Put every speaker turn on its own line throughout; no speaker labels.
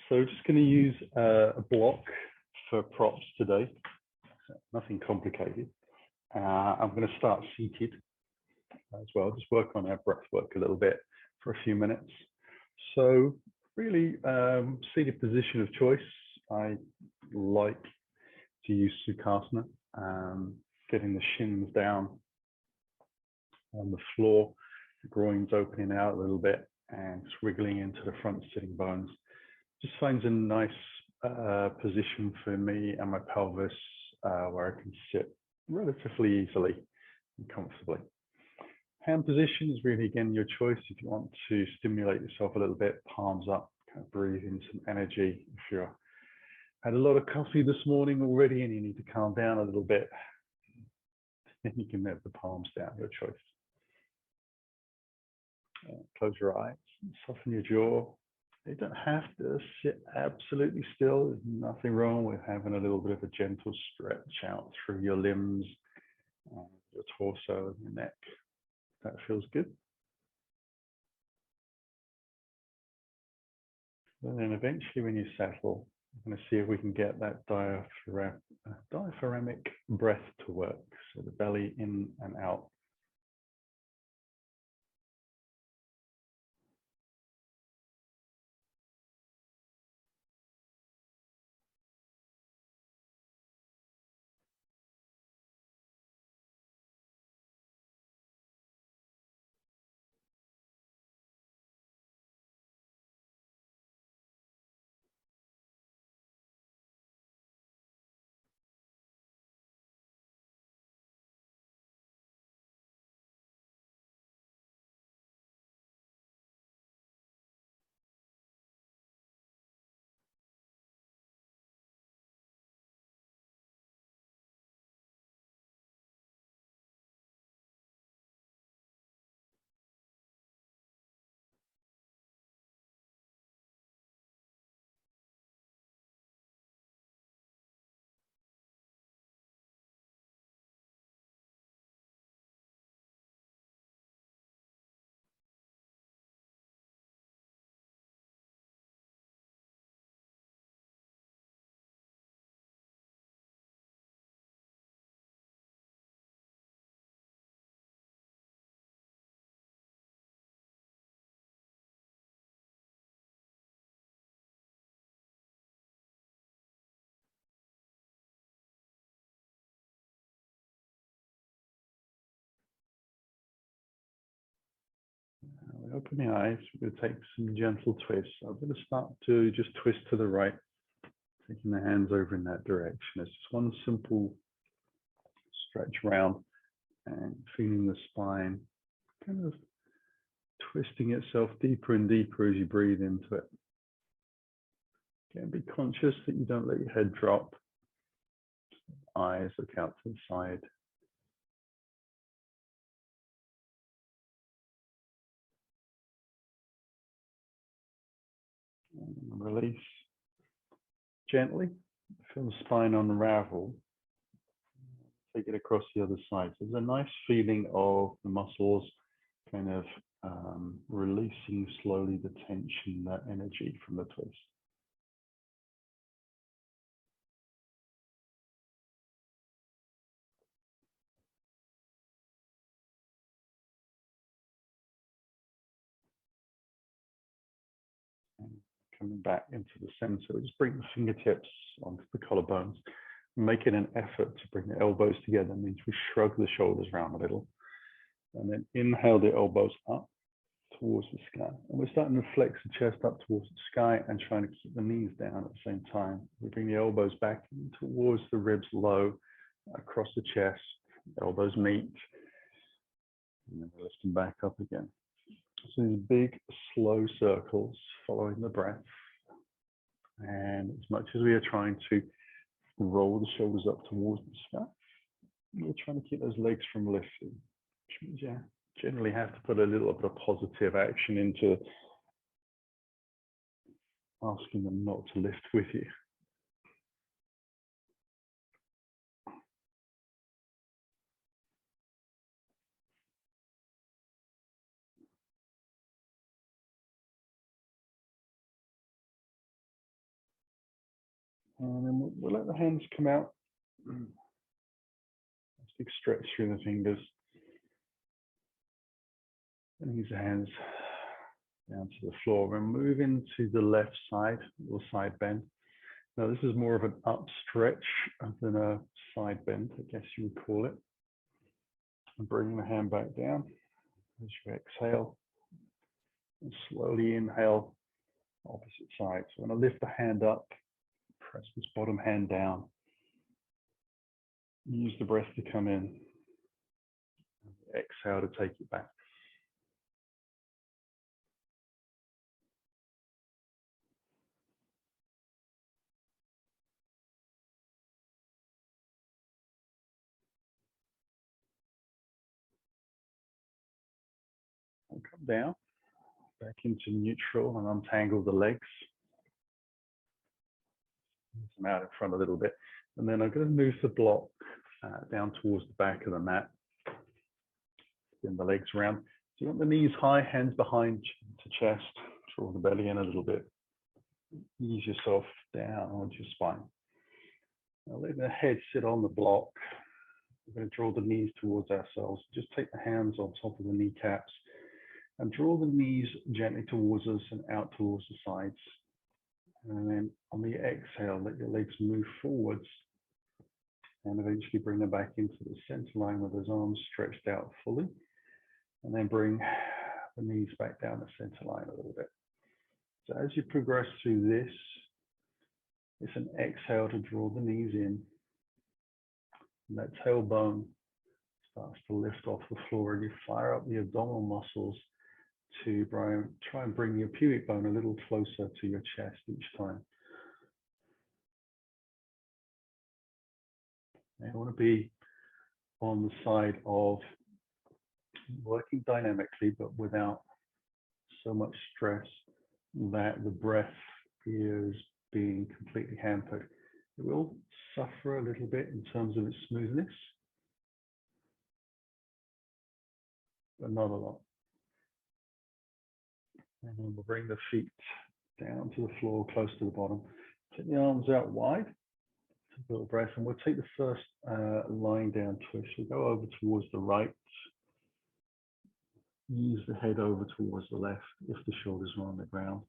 So just going to use a block for props today, nothing complicated. I'm going to start seated as well, just work on our breath work a little bit for a few minutes. So really seated position of choice. I like to use Sukhasana, getting the shins down on the floor, the groins opening out a little bit and swiggling into the front sitting bones. Just finds a nice position for me and my pelvis where I can sit relatively easily and comfortably. Hand position is really, again, your choice. If you want to stimulate yourself a little bit, palms up, kind of breathe in some energy. If you've had a lot of coffee this morning already and you need to calm down a little bit, then you can have the palms down, your choice. Close your eyes, soften your jaw. You don't have to sit absolutely still. There's nothing wrong with having a little bit of a gentle stretch out through your limbs, your torso and your neck. That feels good. And then eventually when you settle, I'm going to see if we can get that diaphragmic breath to work. So the belly in and out. Open the eyes, we're going to take some gentle twists. I'm going to start to just twist to the right, taking the hands over in that direction. It's just one simple stretch round and feeling the spine kind of twisting itself deeper and deeper as you breathe into it. Again, be conscious that you don't let your head drop. Eyes look out to the side. And release gently. Feel the spine unravel. Take it across the other side. So there's a nice feeling of the muscles kind of releasing slowly the tension, that energy from the twist. And coming back into the center, just bring the fingertips onto the collarbones. Making an effort to bring the elbows together means we shrug the shoulders around a little. And then inhale the elbows up towards the sky. And we're starting to flex the chest up towards the sky and trying to keep the knees down at the same time. We bring the elbows back in towards the ribs low, across the chest, elbows meet. And then we lift them back up again. So these big, slow circles following the breath. And as much as we are trying to roll the shoulders up towards the sky, we're trying to keep those legs from lifting, which means you generally have to put a little bit of positive action into asking them not to lift with you. And then we'll let the hands come out. Big stretch through the fingers. And use the hands down to the floor. We're moving to the left side, or side bend. Now this is more of an up stretch than a side bend, I guess you would call it. And bring the hand back down as you exhale. And slowly inhale, opposite side. So when I lift the hand up, press this bottom hand down. Use the breath to come in. Exhale to take it back. I'll come down, back into neutral, and untangle the legs. Move them out in front a little bit. And then I'm going to move the block down towards the back of the mat. Spin the legs around. So you want the knees high, hands behind to chest. Draw the belly in a little bit. Ease yourself down onto your spine. Now let the head sit on the block. We're going to draw the knees towards ourselves. Just take the hands on top of the kneecaps and draw the knees gently towards us and out towards the sides. And then on the exhale, let your legs move forwards and eventually bring them back into the center line with those arms stretched out fully. And then bring the knees back down the center line a little bit. So as you progress through this, it's an exhale to draw the knees in. And that tailbone starts to lift off the floor, and you fire up the abdominal muscles to try and bring your pubic bone a little closer to your chest each time. And you want to be on the side of working dynamically, but without so much stress that the breath is being completely hampered. It will suffer a little bit in terms of its smoothness, but not a lot. And then we'll bring the feet down to the floor, close to the bottom. Take the arms out wide. Take a little breath, and we'll take the first lying down twist. We'll go over towards the right. Ease the head over towards the left if the shoulders are on the ground.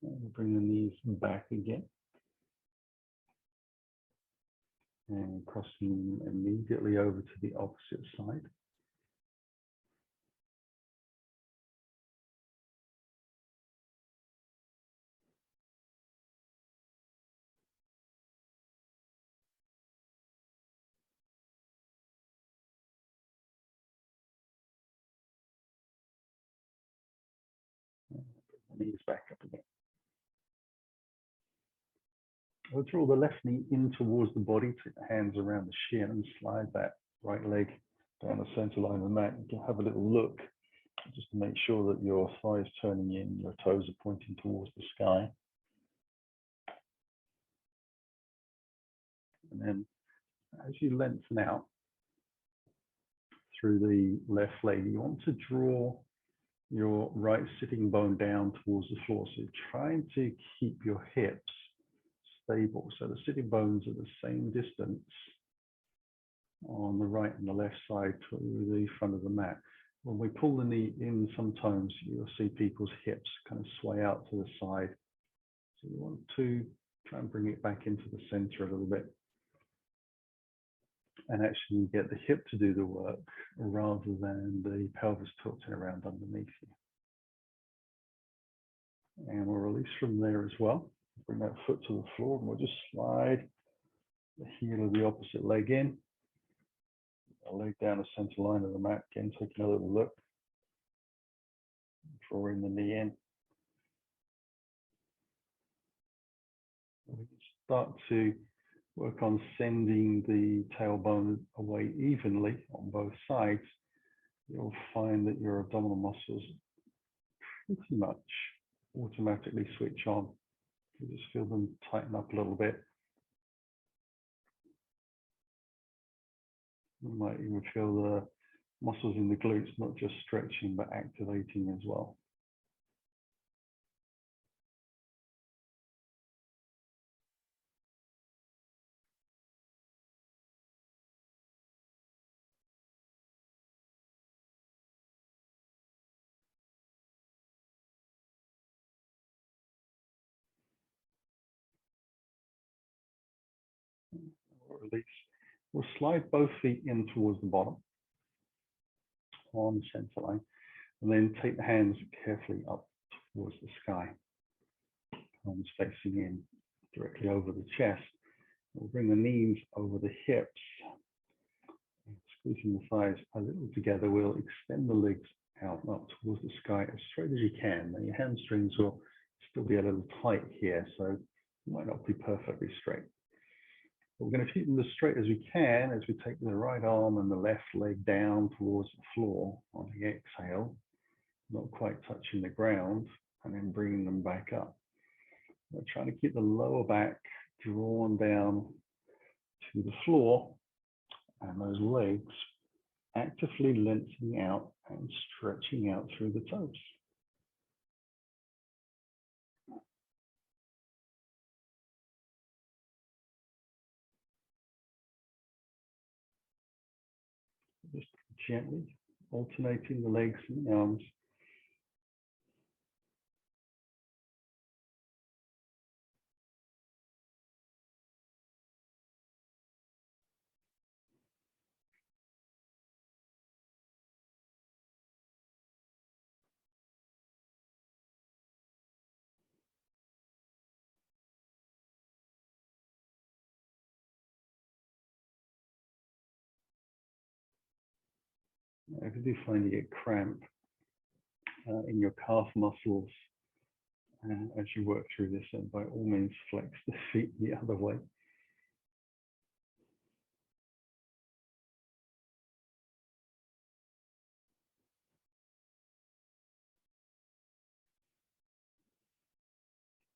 And we'll bring the knees back again. And crossing immediately over to the opposite side. Knees back up again. We'll draw the left knee in towards the body, take the hands around the shin and slide that right leg down the center line of the mat. You can have a little look just to make sure that your thigh is turning in, your toes are pointing towards the sky. And then as you lengthen out through the left leg, you want to draw your right sitting bone down towards the floor. So you're trying to keep your hips stable. So the sitting bones are the same distance on the right and the left side to the front of the mat. When we pull the knee in, sometimes you'll see people's hips kind of sway out to the side. So you want to try and bring it back into the center a little bit. And actually get the hip to do the work rather than the pelvis tilting around underneath you. And we'll release from there as well. Bring that foot to the floor, and we'll just slide the heel of the opposite leg in. A leg down the center line of the mat. Again, taking a little look. Drawing the knee in. We can start to work on sending the tailbone away evenly on both sides. You'll find that your abdominal muscles pretty much automatically switch on. You just feel them tighten up a little bit. You might even feel the muscles in the glutes not just stretching, but activating as well. Release. We'll slide both feet in towards the bottom on the center line, and then take the hands carefully up towards the sky. Palms facing in directly over the chest. We'll bring the knees over the hips, squeezing the thighs a little together. We'll extend the legs out up towards the sky as straight as you can. Now your hamstrings will still be a little tight here, so it might not be perfectly straight. But we're going to keep them as straight as we can as we take the right arm and the left leg down towards the floor on the exhale, not quite touching the ground, and then bringing them back up. We're trying to keep the lower back drawn down to the floor and those legs actively lengthening out and stretching out through the toes. Just gently alternating the legs and the arms. If you do find you get cramp in your calf muscles as you work through this, then by all means flex the feet the other way.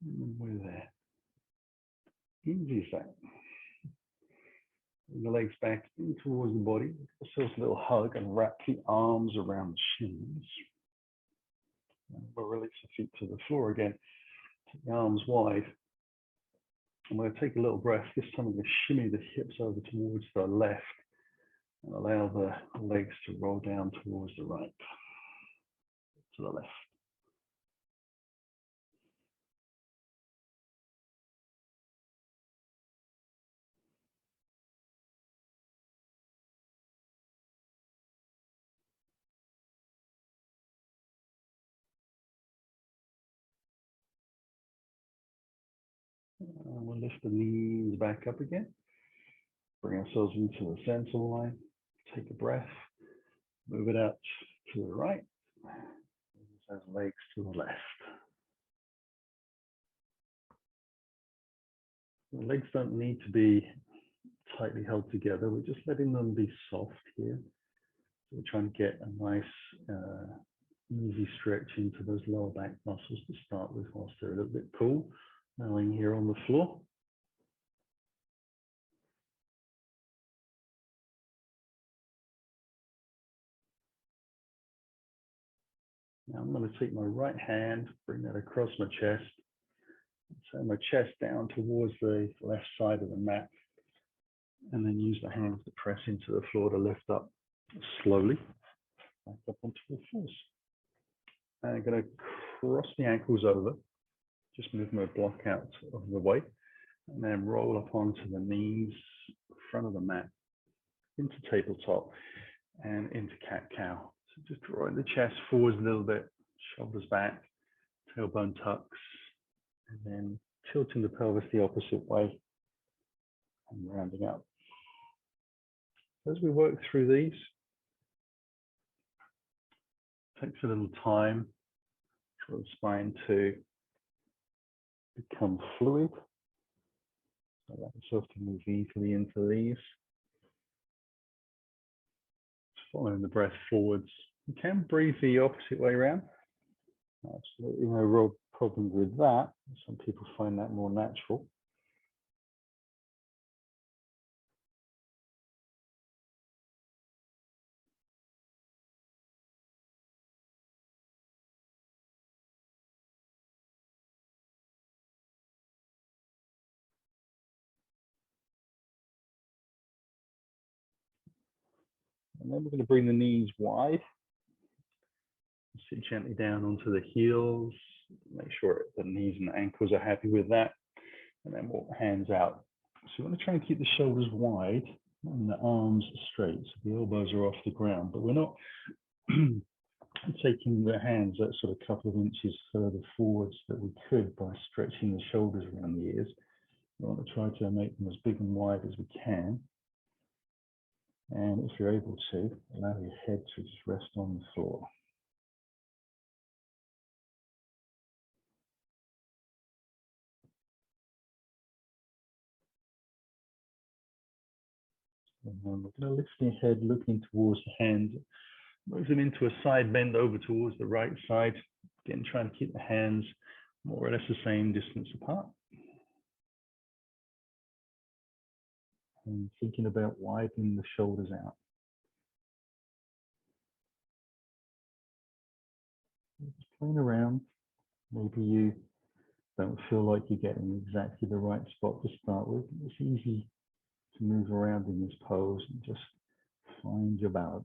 And we're there. Easy as that. Bring the legs back in towards the body. Give yourself a little hug and wrap the arms around the shins. And we'll release the feet to the floor again. Take the arms wide. I'm going to take a little breath. This time I'm going to shimmy the hips over towards the left and allow the legs to roll down towards the right, to the left. And we'll lift the knees back up again. Bring ourselves into the center line. Take a breath. Move it out to the right. Those legs to the left. The legs don't need to be tightly held together. We're just letting them be soft here. So we're trying to get a nice, easy stretch into those lower back muscles to start with whilst they're a little bit cool. Lying here on the floor. Now I'm going to take my right hand, bring that across my chest, turn my chest down towards the left side of the mat, and then use the hands to press into the floor to lift up slowly, back up onto the floors. And I'm going to cross the ankles over, just move my block out of the way, and then roll up onto the knees, front of the mat, into tabletop, and into cat-cow. So just drawing the chest forwards a little bit, shoulders back, tailbone tucks, and then tilting the pelvis the opposite way and rounding up. As we work through these, it takes a little time for the spine to become fluid. Allow yourself to move easily into these. Following the breath forwards. You can breathe the opposite way around. Absolutely no real problem with that. Some people find that more natural. And then we're going to bring the knees wide. Sit gently down onto the heels. Make sure the knees and ankles are happy with that. And then walk the hands out. So you want to try and keep the shoulders wide and the arms straight. So the elbows are off the ground, but we're not taking the hands that sort of couple of inches further forwards that we could by stretching the shoulders around the ears. We want to try to make them as big and wide as we can. And if you're able to, allow your head to just rest on the floor. And then we're going to lift your head looking towards the hands. Move them into a side bend over towards the right side. Again, trying to keep the hands more or less the same distance apart. And thinking about widening the shoulders out. Just playing around. Maybe you don't feel like you're getting exactly the right spot to start with. It's easy to move around in this pose and just find your balance.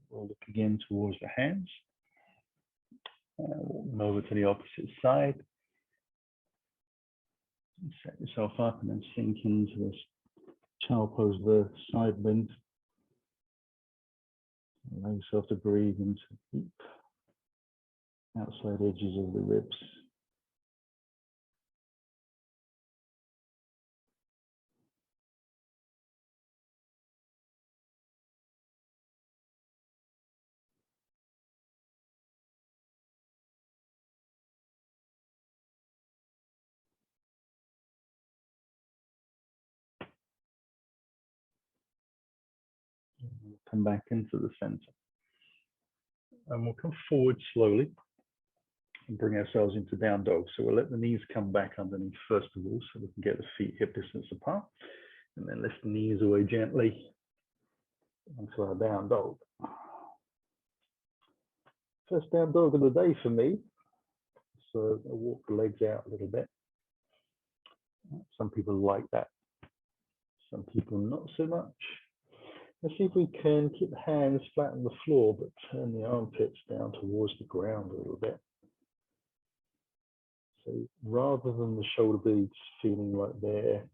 We'll look again towards the hands. Walk them over to the opposite side. Set yourself up and then sink into this child pose, the side bend. Allow yourself to breathe into deep outside edges of the ribs. We'll come back into the center. And we'll come forward slowly and bring ourselves into down dog. So we'll let the knees come back underneath first of all, so we can get the feet hip distance apart. And then lift the knees away gently onto our down dog. First down dog of the day for me. So I'll walk the legs out a little bit. Some people like that. Some people not so much. Let's see if we can keep the hands flat on the floor, but turn the armpits down towards the ground a little bit. So rather than the shoulder blades feeling like they're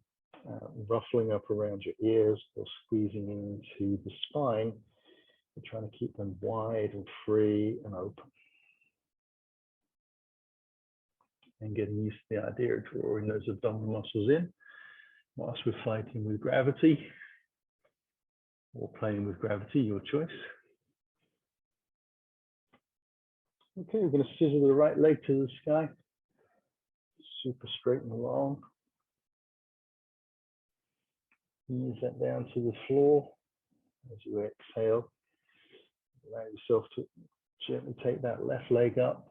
ruffling up around your ears or squeezing into the spine, we're trying to keep them wide and free and open. And getting used to the idea of drawing those abdominal muscles in whilst we're fighting with gravity or playing with gravity, your choice. Okay, we're going to scissor the right leg to the sky. Super straight and long. Ease that down to the floor as you exhale. Allow yourself to gently take that left leg up,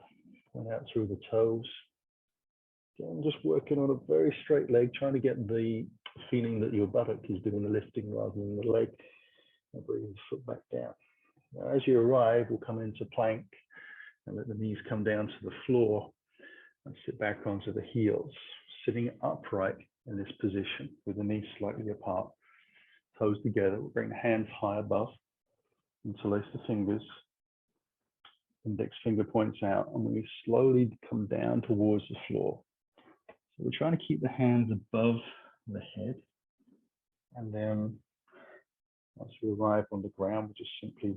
point out through the toes. Again, just working on a very straight leg, trying to get the feeling that your buttock is doing the lifting rather than the leg. And bring the foot back down. Now, as you arrive, we'll come into plank and let the knees come down to the floor and sit back onto the heels, sitting upright in this position with the knees slightly apart, toes together. We'll bring the hands high above, interlace the fingers, index finger points out, and we slowly come down towards the floor. So we're trying to keep the hands above the head, and then once we arrive on the ground, we just simply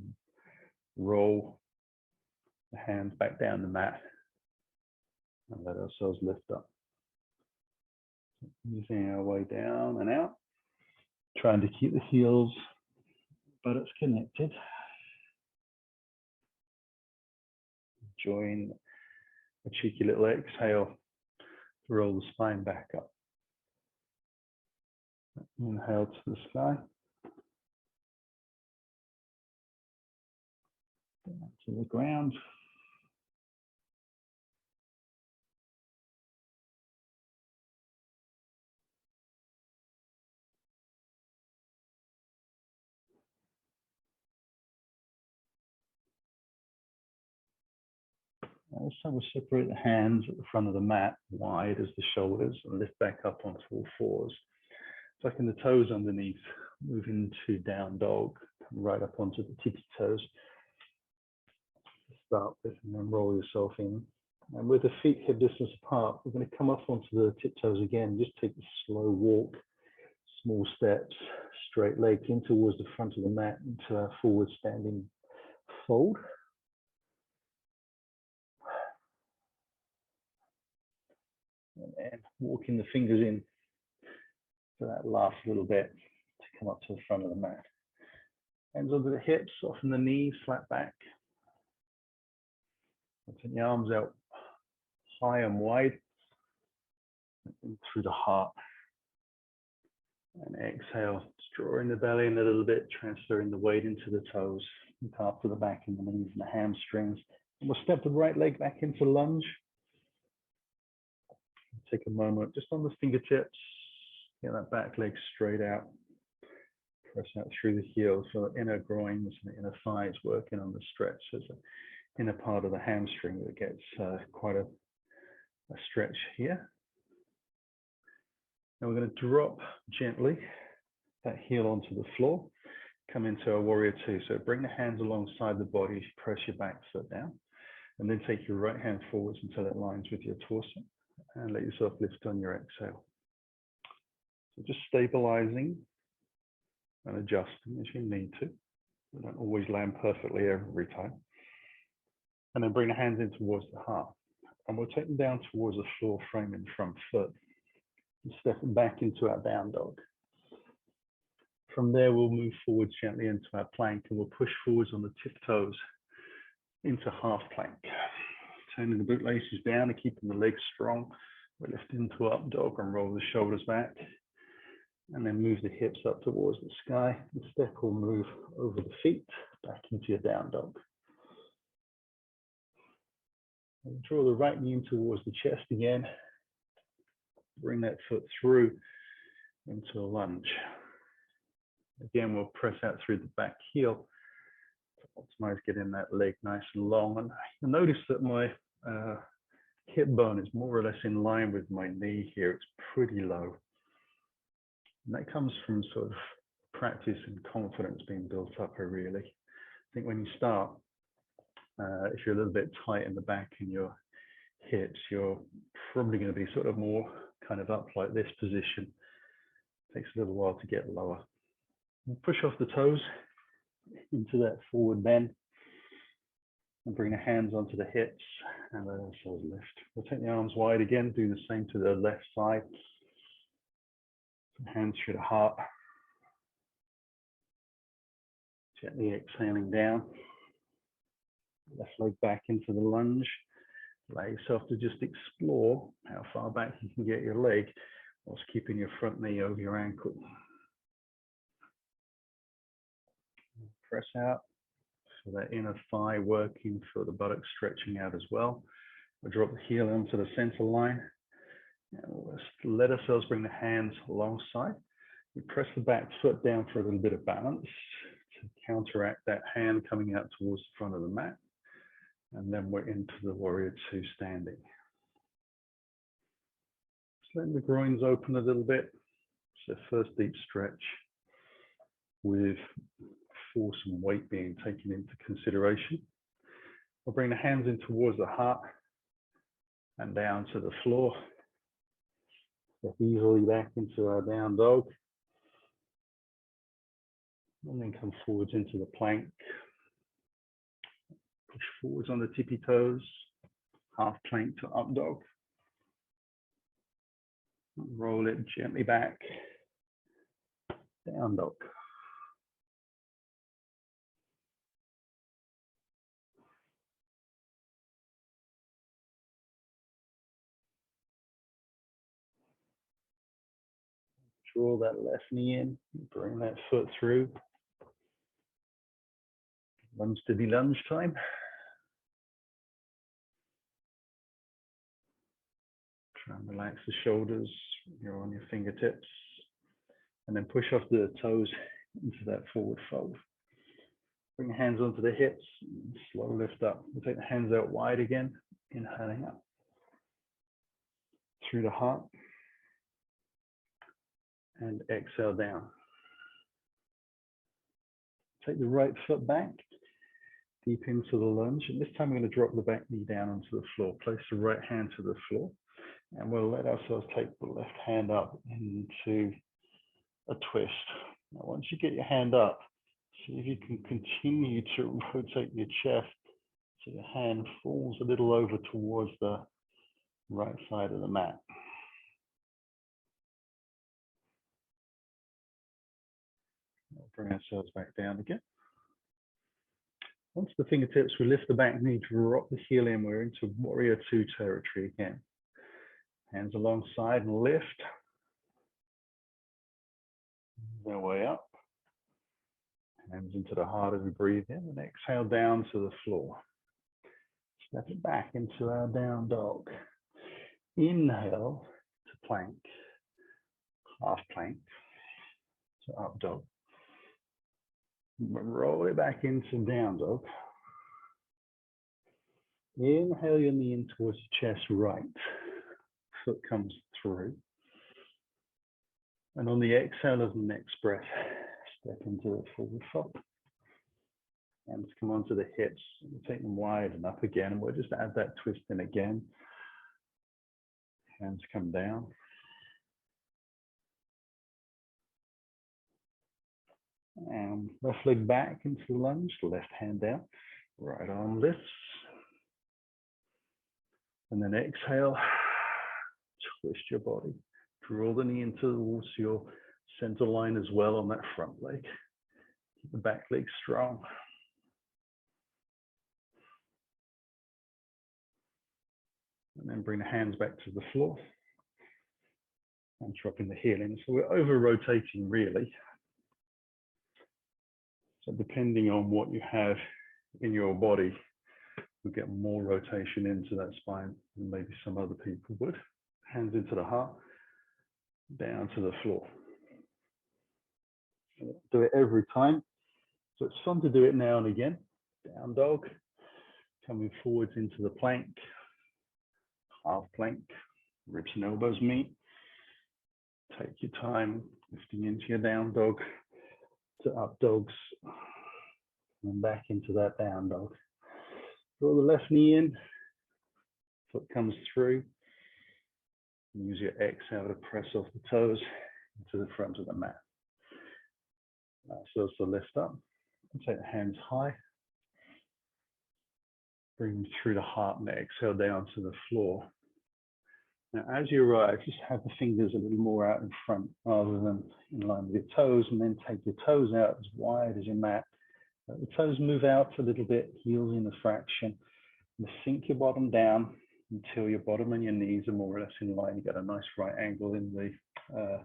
roll the hands back down the mat and let ourselves lift up. Easing our way down and out, trying to keep the heels, buttocks connected. Enjoying a cheeky little exhale to roll the spine back up. Inhale to the sky. Down to the ground. So we'll separate the hands at the front of the mat wide as the shoulders and lift back up onto all fours. Tucking the toes underneath, move into down dog, come right up onto the tippy toes. Start with and then roll yourself in. And with the feet hip distance apart, we're going to come up onto the tiptoes again. Just take a slow walk, small steps, straight legs in towards the front of the mat into our forward standing fold. And then walking the fingers in for that last little bit to come up to the front of the mat. Hands onto the hips, soften the knees, flat back. Take the arms out high and wide and through the heart. And exhale, just drawing the belly in a little bit, transferring the weight into the toes, look after the back and the knees and the hamstrings. And we'll step the right leg back into lunge. Take a moment just on the fingertips, get that back leg straight out. Press out through the heels, so the inner groins and the inner thighs working on the stretch. There's an inner part of the hamstring that gets quite a stretch here. Now we're going to drop gently that heel onto the floor, come into a warrior two. So bring the hands alongside the body, press your back foot down, and then take your right hand forwards until it lines with your torso, and let yourself lift on your exhale. So just stabilizing and adjusting as you need to. We don't always land perfectly every time. And then bring the hands in towards the heart. And we'll take them down towards the floor frame in front foot. And step them back into our down dog. From there, we'll move forward gently into our plank, and we'll push forwards on the tiptoes into half plank. Turning the bootlaces down and keeping the legs strong. We'll lift into up dog and roll the shoulders back. And then move the hips up towards the sky. And step or move over the feet back into your down dog. And draw the right knee in towards the chest again. Bring that foot through into a lunge. Again, we'll press out through the back heel to optimize getting that leg nice and long. And you'll notice that my hip bone is more or less in line with my knee here. It's pretty low. And that comes from sort of practice and confidence being built up here, really. I think when you start, if you're a little bit tight in the back in your hips, you're probably going to be sort of more kind of up like this position. It takes a little while to get lower. And push off the toes into that forward bend and bring the hands onto the hips and let ourselves lift. We'll take the arms wide again, do the same to the left side. Hands through the heart. Gently exhaling down. Left leg back into the lunge. Allow yourself to just explore how far back you can get your leg whilst keeping your front knee over your ankle. Press out. So that inner thigh working, feel the buttocks stretching out as well. We'll drop the heel onto the center line. And we'll let ourselves bring the hands alongside. We press the back foot down for a little bit of balance to counteract that hand coming out towards the front of the mat. And then we're into the warrior two standing. Just letting the groins open a little bit. So first deep stretch with force and weight being taken into consideration. We'll bring the hands in towards the heart and down to the floor. Step easily back into our down dog. And then come forwards into the plank. Push forwards on the tippy toes. Half plank to up dog. Roll it gently back. Down dog. Draw that left knee in, bring that foot through. Lunge to be lunge time. Try and relax the shoulders, you're on your fingertips. And then push off the toes into that forward fold. Bring the hands onto the hips, slow lift up. We'll take the hands out wide again, inhaling up. Through the heart. and exhale down. Take the right foot back, deep into the lunge. And this time we're going to drop the back knee down onto the floor. Place the right hand to the floor. And we'll let ourselves take the left hand up into a twist. Now, once you get your hand up, see if you can continue to rotate your chest so your hand falls a little over towards the right side of the mat. We'll bring ourselves back down again. Onto the fingertips, we lift the back knee, drop the heel in. We're into warrior two territory again. Hands alongside and lift. Their way up. Hands into the heart as we breathe in and exhale down to the floor. Step it back into our down dog. Inhale to plank, half plank to up dog. Roll it back into down dog. Inhale your knee in towards the chest right. Foot comes through. And on the exhale of the next breath, step into the forward fold. Hands come onto the hips. Take them wide and up again. And we'll just add that twist in again. Hands come down. And left leg back into the lunge, left hand down, right arm lifts. And then exhale, twist your body. Draw the knee into towards your center line as well on that front leg. Keep the back leg strong. And then bring the hands back to the floor. And dropping the heel in. So we're over rotating really. So depending on what you have in your body, you'll get more rotation into that spine than maybe some other people would. Hands into the heart, down to the floor. Do it every time. So it's fun to do it now and again. Down dog, coming forwards into the plank, half plank, ribs and elbows meet. Take your time, lifting into your down dog to up dogs, and back into that down dog. Draw the left knee in, foot comes through. Use your exhale to press off the toes into the front of the mat. So it's the lift up. Take the hands high. Bring them through the heart and exhale down to the floor. Now, as you arrive, just have the fingers a little more out in front rather than in line with your toes, and then take your toes out as wide as your mat. Let the toes move out a little bit, heels in a fraction. And sink your bottom down until your bottom and your knees are more or less in line. You get a nice right angle in the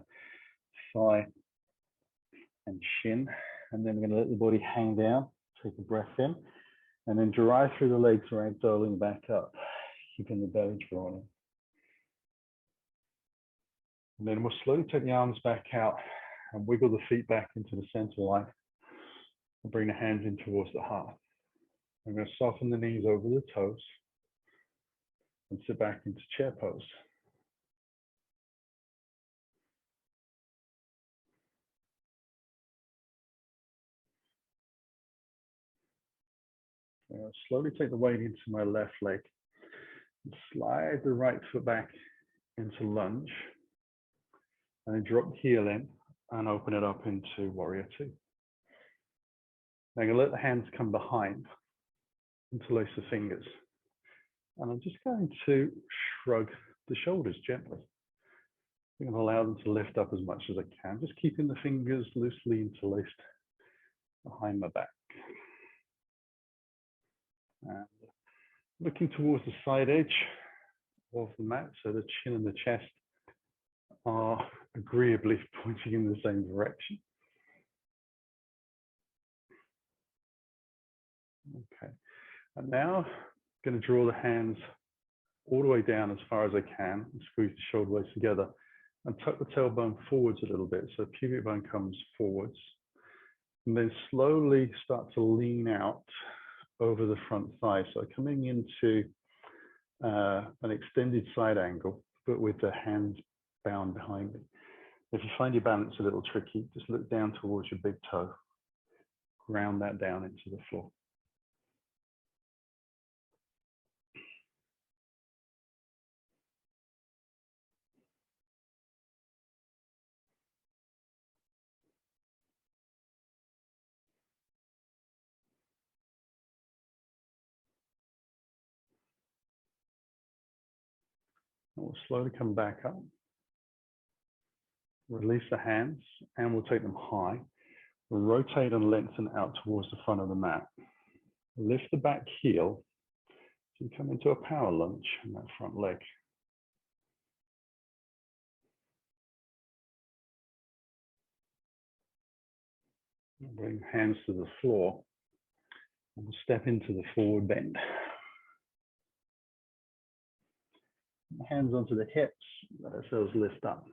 thigh and shin. And then we're going to let the body hang down, take a breath in, and then drive through the legs, ragdolling back up, keeping the belly drawn in. And then we'll slowly take the arms back out and wiggle the feet back into the center line and bring the hands in towards the heart. I'm going to soften the knees over the toes and sit back into chair pose. I'll slowly take the weight into my left leg and slide the right foot back into lunge. And then drop the heel in and open it up into warrior two. Now I'm going to let the hands come behind, interlace the fingers. And I'm just going to shrug the shoulders gently. I'm going to allow them to lift up as much as I can, just keeping the fingers loosely interlaced behind my back. And looking towards the side edge of the mat, so the chin and the chest are agreeably pointing in the same direction. Okay, and now I'm going to draw the hands all the way down as far as I can and squeeze the shoulder blades together and tuck the tailbone forwards a little bit so pubic bone comes forwards, and then slowly start to lean out over the front thigh. So coming into an extended side angle, but with the hands bound behind me. If you find your balance a little tricky, just look down towards your big toe, ground that down into the floor. And we'll slowly come back up. Release the hands and we'll take them high. We'll rotate and lengthen out towards the front of the mat. Lift the back heel. So you come into a power lunge in that front leg. Bring hands to the floor. And we'll step into the forward bend. Hands onto the hips. Let ourselves lift up.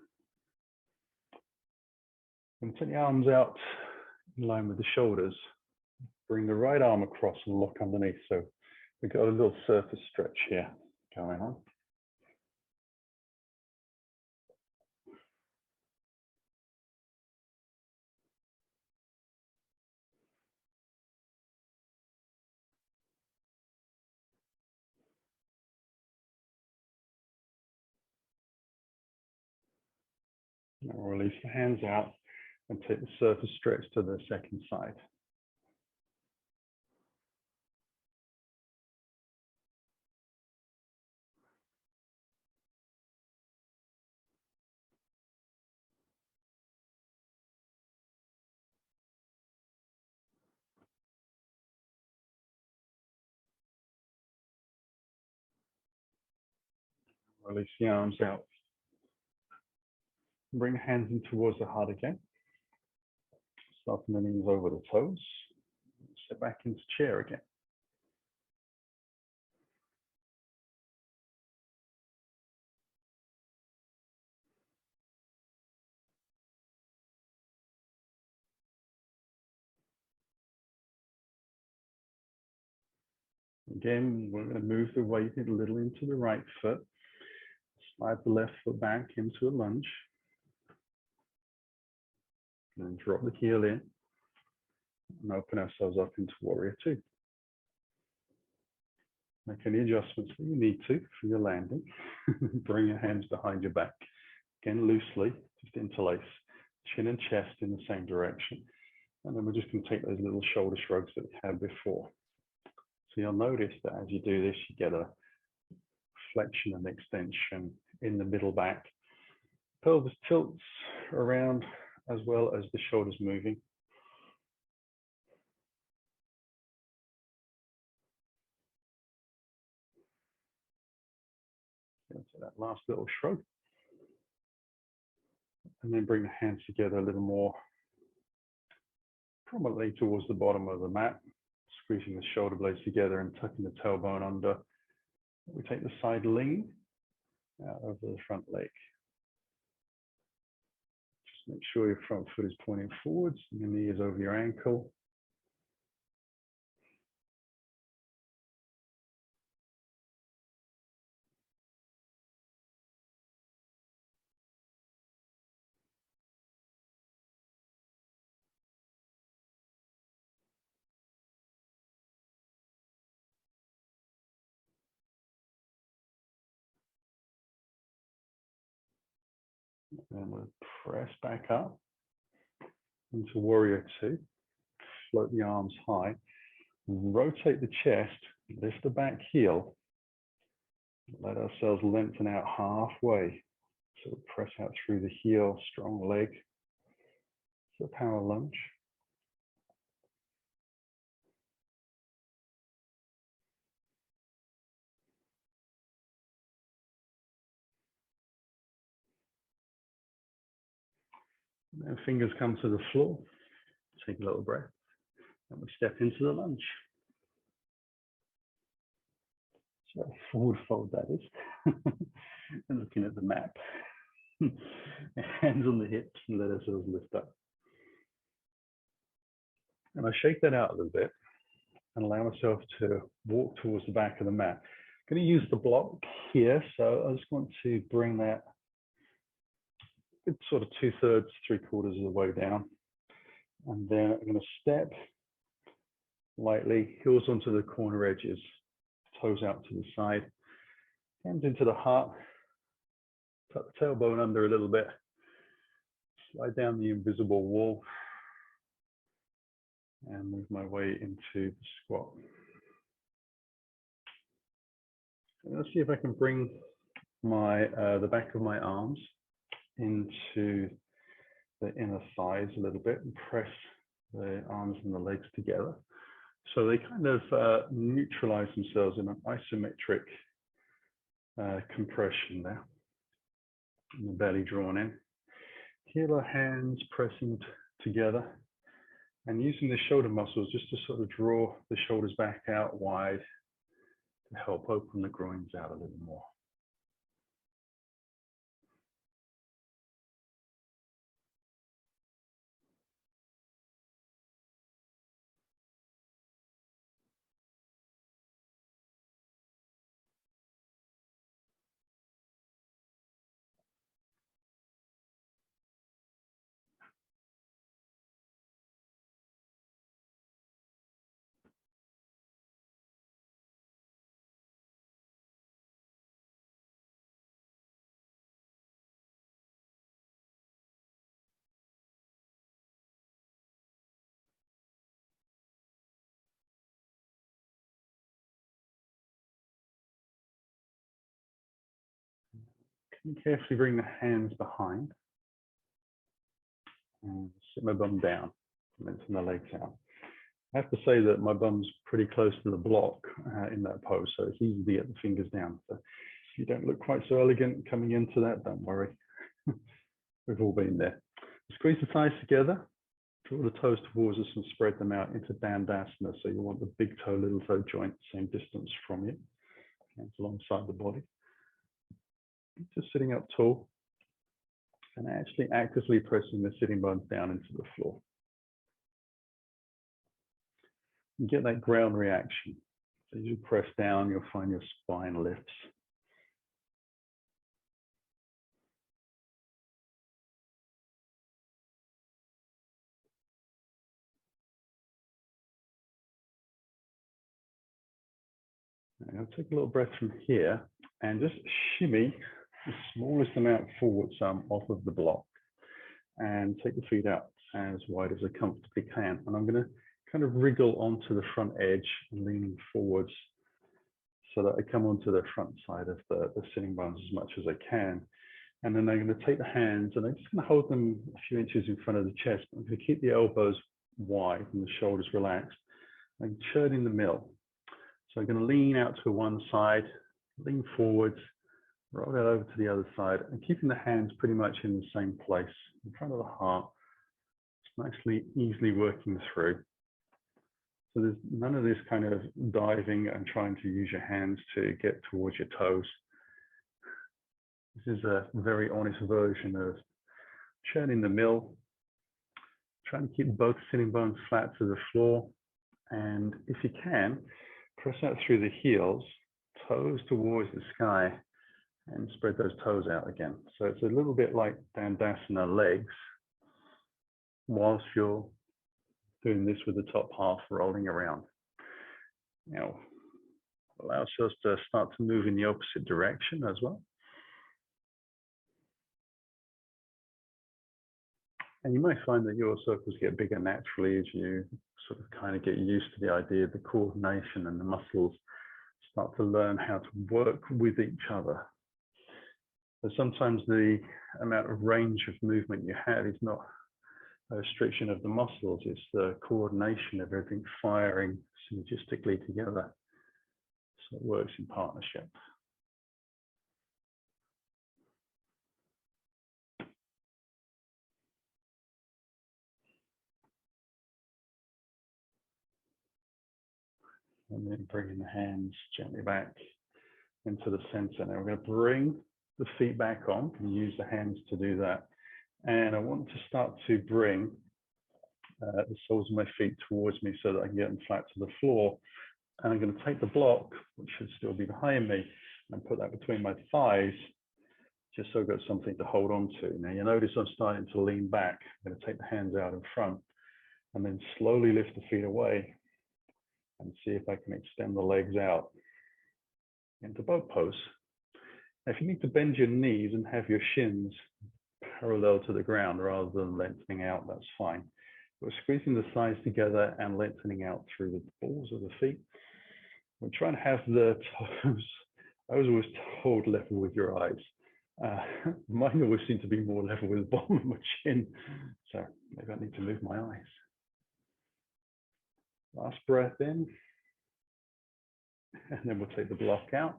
And take the arms out in line with the shoulders. Bring the right arm across and lock underneath. So we've got a little surface stretch here going on. Now release the hands out and take the surface stretch to the second side. Release the arms out. Bring the hands in towards the heart again. Soften the knees over the toes. Step back into chair again. Again, we're going to move the weight a little into the right foot. Slide the left foot back into a lunge. And then drop the heel in. And open ourselves up into warrior two. Make any adjustments that you need to for your landing. Bring your hands behind your back. Again, loosely, just interlace. Chin and chest in the same direction. And then we're just going to take those little shoulder shrugs that we had before. So you'll notice that as you do this, you get a flexion and extension in the middle back. Pelvis tilts around as well as the shoulders moving. So that last little shrug. And then bring the hands together a little more prominently towards the bottom of the mat, squeezing the shoulder blades together and tucking the tailbone under. We take the side lean out over the front leg. Just make sure your front foot is pointing forwards and your knee is over your ankle. And we'll press back up into warrior two. Float the arms high. Rotate the chest. Lift the back heel. Let ourselves lengthen out halfway. So press out through the heel, strong leg. So power lunge. And fingers come to the floor. Take a little breath. And we step into the lunge. So forward fold, that is. And looking at the map. Hands on the hips and let ourselves lift up. And I shake that out a little bit and allow myself to walk towards the back of the mat. I'm going to use the block here. So I just want to bring that good sort of 2/3, 3/4 of the way down. And then I'm going to step lightly, heels onto the corner edges, toes out to the side, hands into the heart, tuck the tailbone under a little bit, slide down the invisible wall, and move my way into the squat. And let's see if I can bring my the back of my arms into the inner thighs a little bit and press the arms and the legs together. So they kind of neutralize themselves in an isometric compression there. And the belly drawn in. Heel or hands pressing together and using the shoulder muscles just to sort of draw the shoulders back out wide to help open the groins out a little more. Can you carefully bring the hands behind and sit my bum down and then send the legs out. I have to say that my bum's pretty close to the block in that pose, so it's easy to get the fingers down. So if you don't look quite so elegant coming into that, don't worry. We've all been there. Squeeze the thighs together, draw the toes towards us and spread them out into Dandasana. So you want the big toe, little toe joint same distance from you, hands alongside the body. Just sitting up tall and actually actively pressing the sitting bones down into the floor. You get that ground reaction. So as you press down, you'll find your spine lifts. I'll take a little breath from here and just shimmy the smallest amount forward some off of the block and take the feet out as wide as I comfortably can. And I'm going to kind of wriggle onto the front edge and leaning forwards so that I come onto the front side of the sitting bones as much as I can. And then I'm going to take the hands and I'm just going to hold them a few inches in front of the chest. I'm going to keep the elbows wide and the shoulders relaxed and churn in the middle. So I'm going to lean out to one side, lean forwards, roll that over to the other side, and keeping the hands pretty much in the same place, in front of the heart. It's nicely, easily working through. So there's none of this kind of diving and trying to use your hands to get towards your toes. This is a very honest version of churning the mill, trying to keep both sitting bones flat to the floor, and if you can, press out through the heels, toes towards the sky, and spread those toes out again. So it's a little bit like Dandasana legs, whilst you're doing this with the top half rolling around. Now, allow ourselves to start to move in the opposite direction as well. And you might find that your circles get bigger naturally as you sort of kind of get used to the idea of the coordination and the muscles start to learn how to work with each other. So sometimes the amount of range of movement you have is not a restriction of the muscles, it's the coordination of everything firing synergistically together. So it works in partnership. And then bringing the hands gently back into the center. Now we're going to bring the feet back on and use the hands to do that. And I want to start to bring the soles of my feet towards me so that I can get them flat to the floor. And I'm going to take the block, which should still be behind me, and put that between my thighs just so I've got something to hold on to. Now you notice I'm starting to lean back. I'm going to take the hands out in front and then slowly lift the feet away and see if I can extend the legs out into boat pose. Now, if you need to bend your knees and have your shins parallel to the ground rather than lengthening out, that's fine. We're squeezing the thighs together and lengthening out through the balls of the feet. We're trying to have the toes, I was always told, level with your eyes. Mine always seem to be more level with the bottom of my chin. So maybe I need to move my eyes. Last breath in. And then we'll take the block out.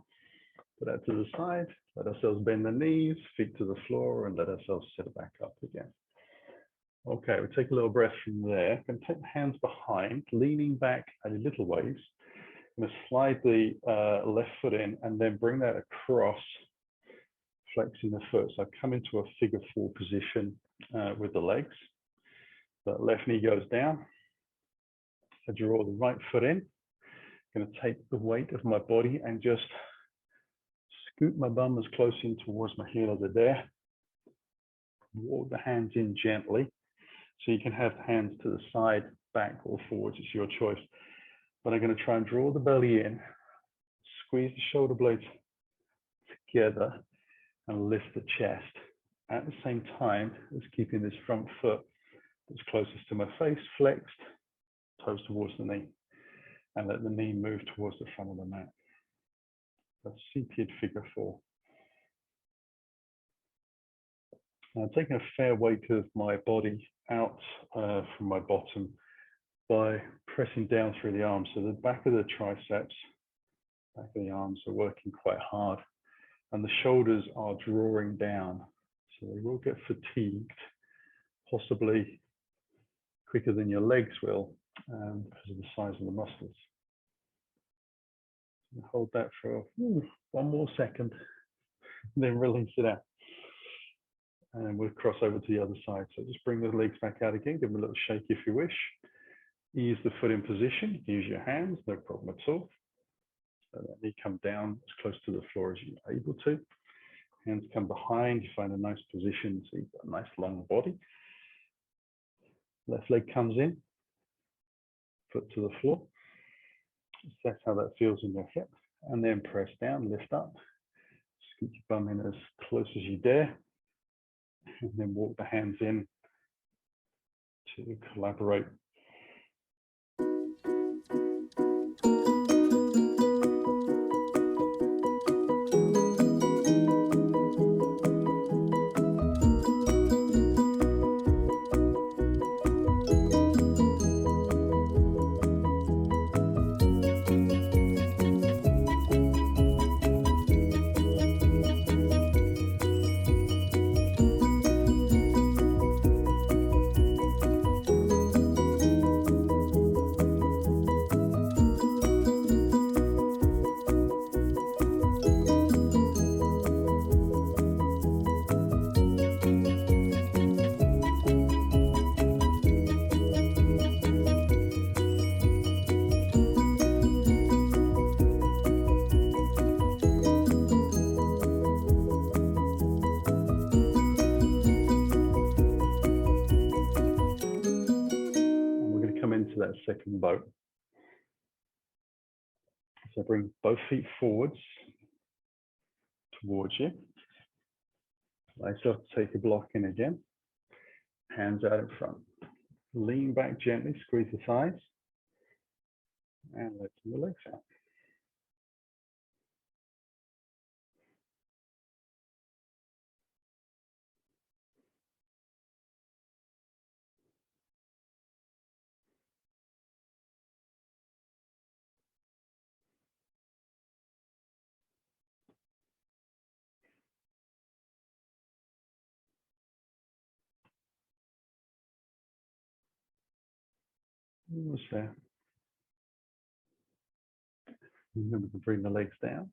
Put that to the side. Let ourselves bend the knees, feet to the floor, and let ourselves sit back up again. Okay, we'll take a little breath from there. Going to take the hands behind, leaning back a little ways. I'm going to slide the left foot in and then bring that across, flexing the foot. So I come into a figure four position with the legs. The left knee goes down. I draw the right foot in. I'm going to take the weight of my body and just scoot my bum as close in towards my heel as I dare. Walk the hands in gently. So you can have hands to the side, back, or forwards. It's your choice. But I'm going to try and draw the belly in, squeeze the shoulder blades together, and lift the chest. At the same time as keeping this front foot that's closest to my face flexed, toes towards the knee, and let the knee move towards the front of the mat. That's seated figure four. Now, taking a fair weight of my body out from my bottom by pressing down through the arms. So the back of the triceps, back of the arms are working quite hard, and the shoulders are drawing down. So they will get fatigued, possibly quicker than your legs will because of the size of the muscles. Hold that for one more second, and then release it out. And we'll cross over to the other side. So just bring the legs back out again, give them a little shake if you wish. Ease the foot in position, use your hands, no problem at all. So that knee come down as close to the floor as you're able to. Hands come behind, you find a nice position, so you've got a nice long body. Left leg comes in, foot to the floor. Assess how that feels in your hip, and then press down, lift up. Scoot your bum in as close as you dare, and then walk the hands in to collaborate. That second boat. So bring both feet forwards towards you. Allow yourself to take a block in again. Hands out in front. Lean back gently, squeeze the thighs, and let the legs out. Almost there. Remember to bring the legs down.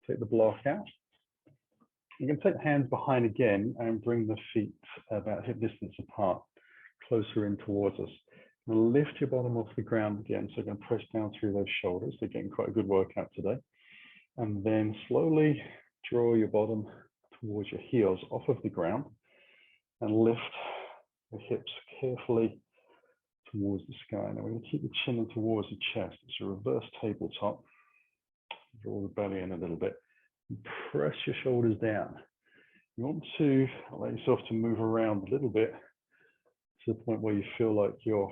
Take the block out. You can take the hands behind again and bring the feet about hip distance apart, closer in towards us. And lift your bottom off the ground again. So you're going to press down through those shoulders. They're getting quite a good workout today. And then slowly draw your bottom towards your heels off of the ground and lift the hips carefully towards the sky. Now we're going to keep the chin in towards the chest. It's a reverse tabletop. Draw the belly in a little bit. And press your shoulders down. You want to allow yourself to move around a little bit to the point where you feel like your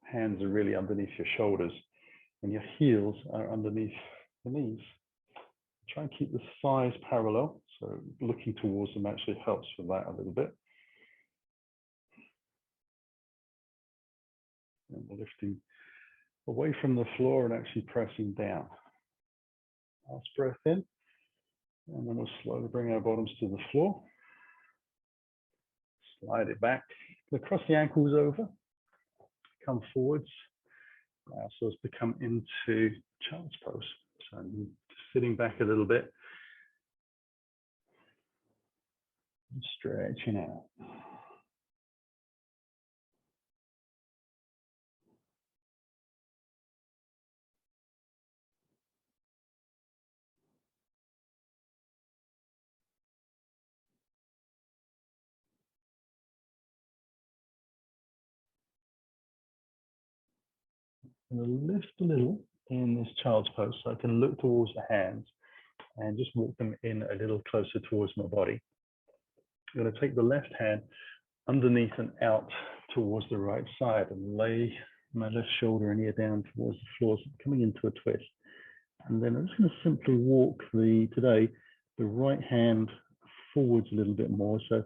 hands are really underneath your shoulders and your heels are underneath the knees. Try and keep the thighs parallel, so looking towards them actually helps with that a little bit. And we're lifting away from the floor and actually pressing down. Last breath in, and then we'll slowly bring our bottoms to the floor. Slide it back. Cross the ankles over. Come forwards. So as to come into child's pose. So I'm sitting back a little bit. And stretching out. I'm going to lift a little in this child's pose so I can look towards the hands and just walk them in a little closer towards my body. I'm going to take the left hand underneath and out towards the right side and lay my left shoulder and ear down towards the floor, so coming into a twist. And then I'm just going to simply walk the right hand forwards a little bit more. So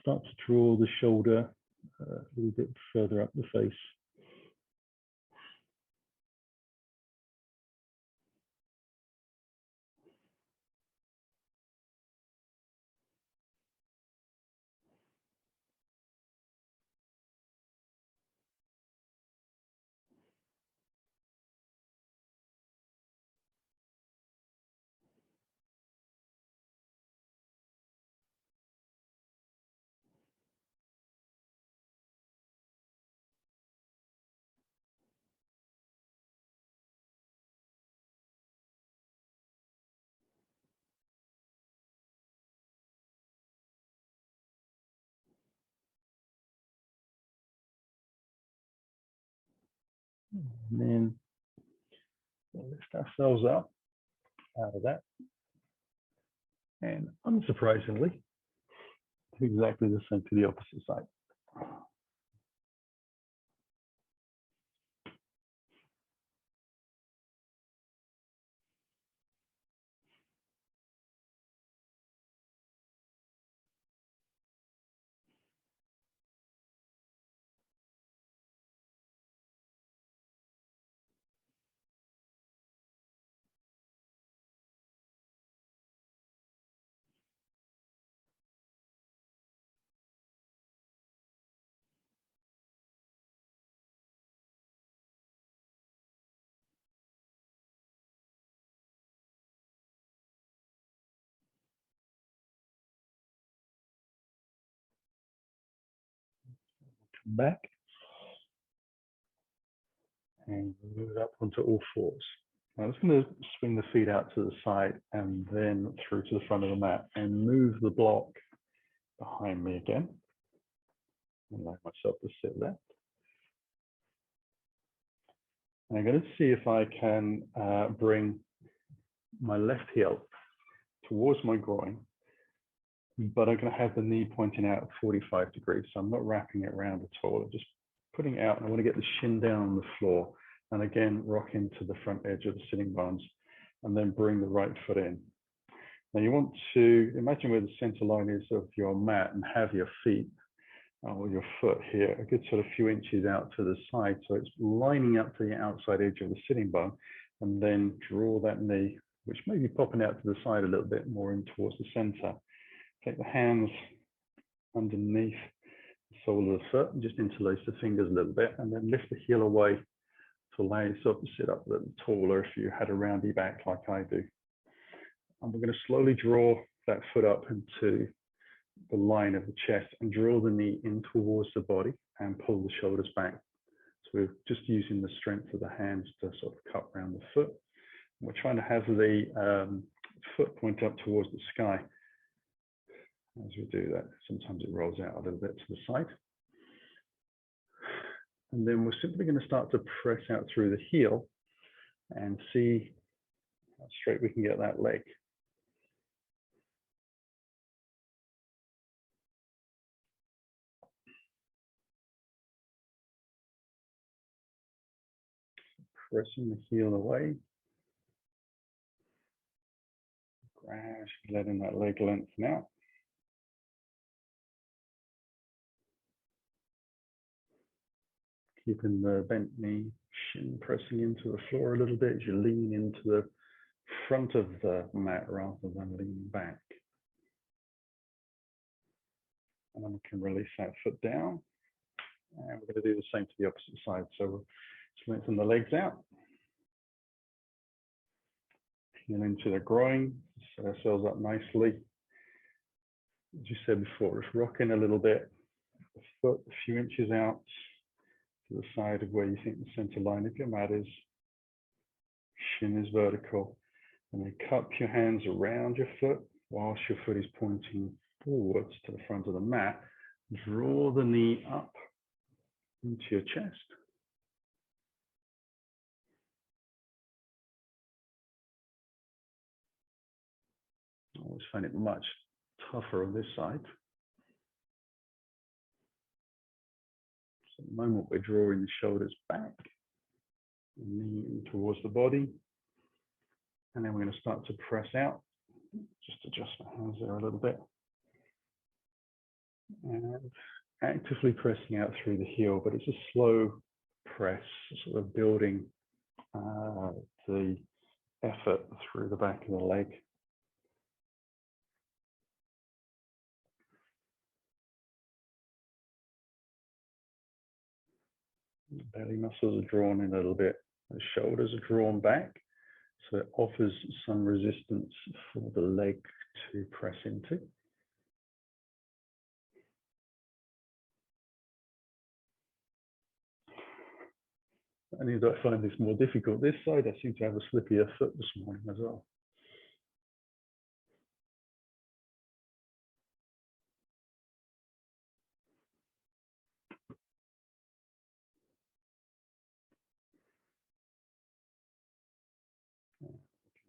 start to draw the shoulder a little bit further up the face. And then we'll lift ourselves up out of that. And unsurprisingly, do exactly the same to the opposite side. Come back and move up onto all fours. Now I'm just going to swing the feet out to the side and then through to the front of the mat and move the block behind me again. Allow myself to sit there. And I'm going to see if I can bring my left heel towards my groin, but I'm going to have the knee pointing out at 45 degrees. So I'm not wrapping it around at all. I'm just putting it out, and I want to get the shin down on the floor. And again, rock into the front edge of the sitting bones, and then bring the right foot in. Now you want to imagine where the center line is of your mat and have your feet or your foot here a good sort of few inches out to the side, so it's lining up to the outside edge of the sitting bone, and then draw that knee, which may be popping out to the side a little bit more in towards the center. Take the hands underneath the sole of the foot and just interlace the fingers a little bit, and then lift the heel away to allow yourself to sit up a little taller if you had a roundy back like I do. And we're going to slowly draw that foot up into the line of the chest and draw the knee in towards the body and pull the shoulders back. So we're just using the strength of the hands to sort of cut around the foot. We're trying to have the foot point up towards the sky. as we do that. Sometimes it rolls out a little bit to the side. And then we're simply going to start to press out through the heel and see how straight we can get that leg. Pressing the heel away. Gradually letting that leg lengthen out. Keeping the bent knee, shin pressing into the floor a little bit as you lean into the front of the mat rather than leaning back. And then we can release that foot down. And we're going to do the same to the opposite side. So we'll lengthen the legs out. And into the groin, set ourselves up nicely. As you said before, just rocking a little bit. The foot a few inches out to the side of where you think the center line of your mat is. Shin is vertical. And then cup your hands around your foot whilst your foot is pointing forwards to the front of the mat. Draw the knee up into your chest. I always find it much tougher on this side. So at the moment we're drawing the shoulders back, the knee in towards the body. And then we're going to start to press out. Just adjust my hands there a little bit. And actively pressing out through the heel, but it's a slow press, sort of building the effort through the back of the leg. The belly muscles are drawn in a little bit. The shoulders are drawn back, so it offers some resistance for the leg to press into. And if I find this more difficult this side, I seem to have a slippier foot this morning as well.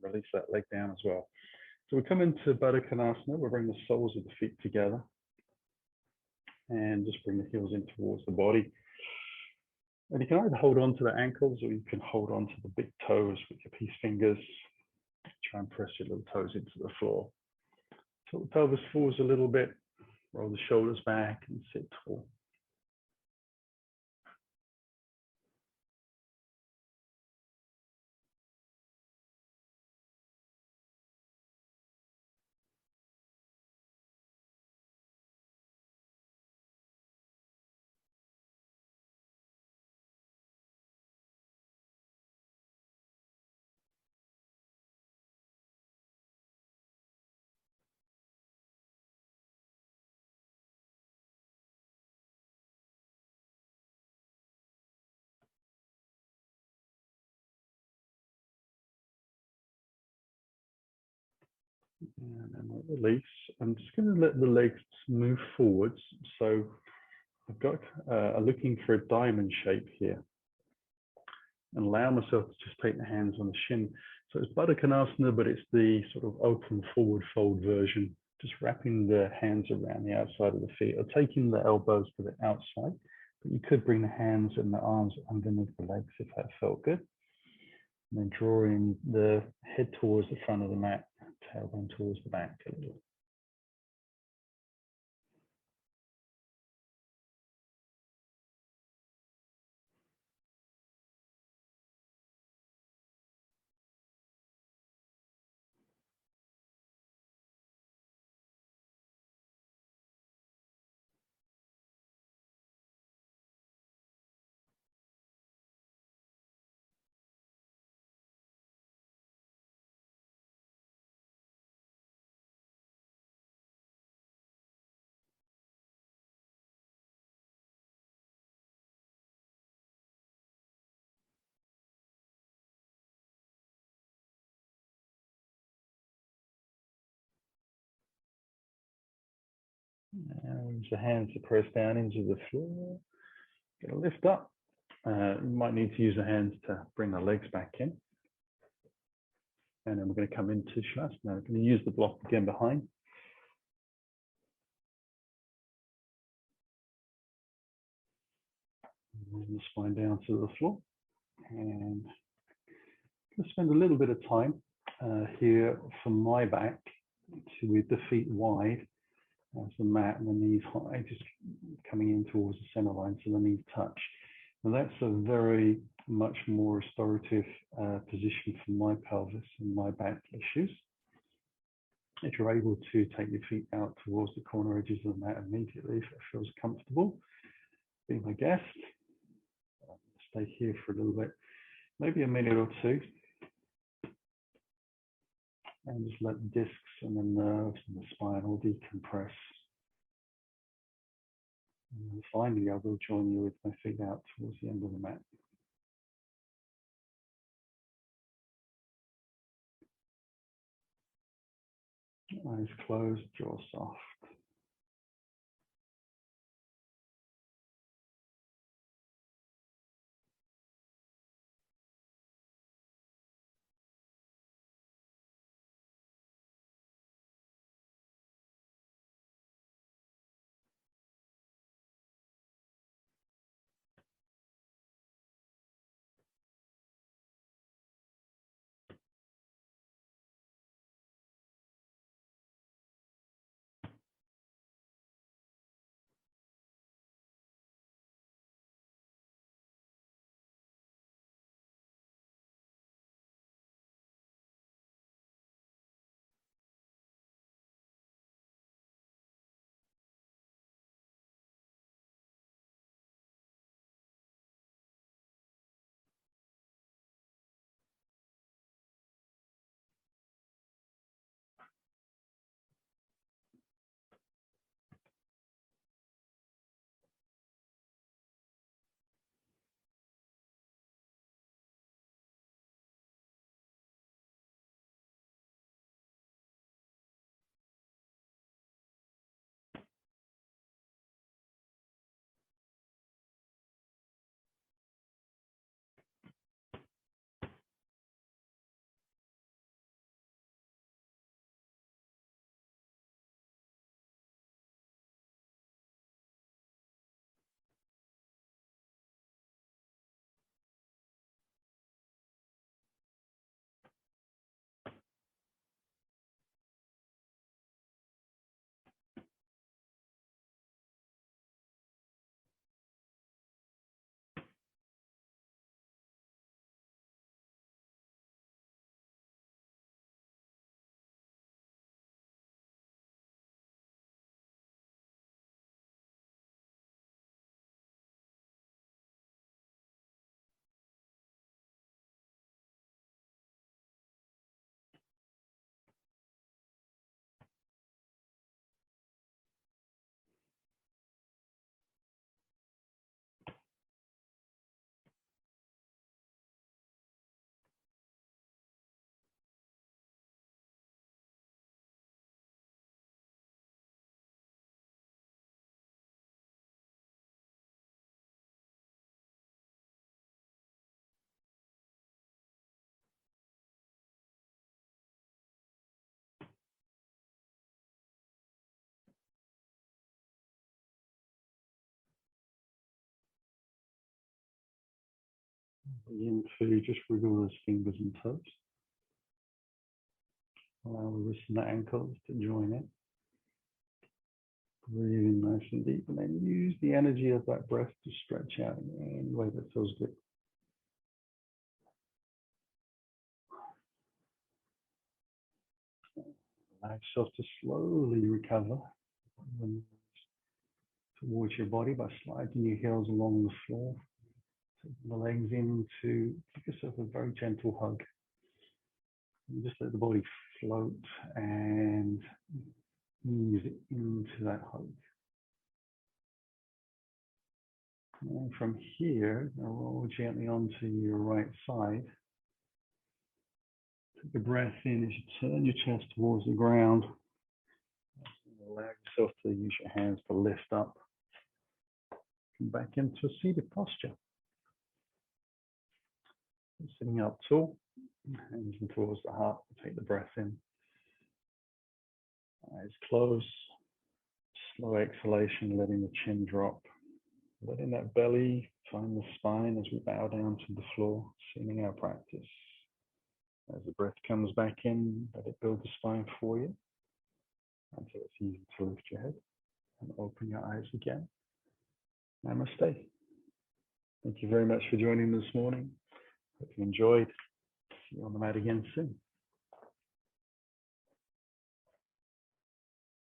Release that leg down as well. So we come into Baddha Konasana. We'll bring the soles of the feet together and just bring the heels in towards the body. And you can either hold on to the ankles or you can hold on to the big toes with your peace fingers. Try and press your little toes into the floor. Tilt the pelvis forwards a little bit. Roll the shoulders back and sit tall. And then we'll release. I'm just going to let the legs move forwards. So I've got looking for a diamond shape here. And allow myself to just take the hands on the shin. So it's Baddha Konasana, but it's the sort of open forward fold version. Just wrapping the hands around the outside of the feet or taking the elbows to the outside. But you could bring the hands and the arms underneath the legs if that felt good. And then drawing the head towards the front of the mat, tailbone towards the back a little. And use the hands to press down into the floor. Get a lift up. You might need to use the hands to bring the legs back in. And then we're going to come into Shavasana. We're going to use the block again behind. And the spine down to the floor. And I'm going to spend a little bit of time here for my back with the feet wide as the mat and the knees high, just coming in towards the center line so the knees touch. And that's a very much more restorative position for my pelvis and my back issues. If you're able to take your feet out towards the corner edges of the mat immediately, if it feels comfortable, be my guest. Stay here for a little bit, maybe a minute or two. And just let the discs and the nerves and the spine all decompress. And then finally, I will join you with my feet out towards the end of the mat. Eyes closed, jaw soft. Begin to just wriggle those fingers and toes. Allow the wrists and the ankles to join in. Breathing nice and deep, and then use the energy of that breath to stretch out in any way that feels good. Allow yourself to slowly recover towards your body by sliding your heels along the floor. Taking the legs in to give yourself a very gentle hug. And just let the body float and ease into that hug. And from here, roll gently onto your right side. Take a breath in as you turn your chest towards the ground. allow yourself to use your hands to lift up. Come back into a seated posture. Sitting up tall, hands in towards the heart. Take the breath in. Eyes closed. Slow exhalation, letting the chin drop. Letting that belly find the spine as we bow down to the floor, sealing our practice. As the breath comes back in, let it build the spine for you until it's easy to lift your head and open your eyes again. Namaste. Thank you very much for joining this morning. Hope you enjoyed. See you on the mat again soon.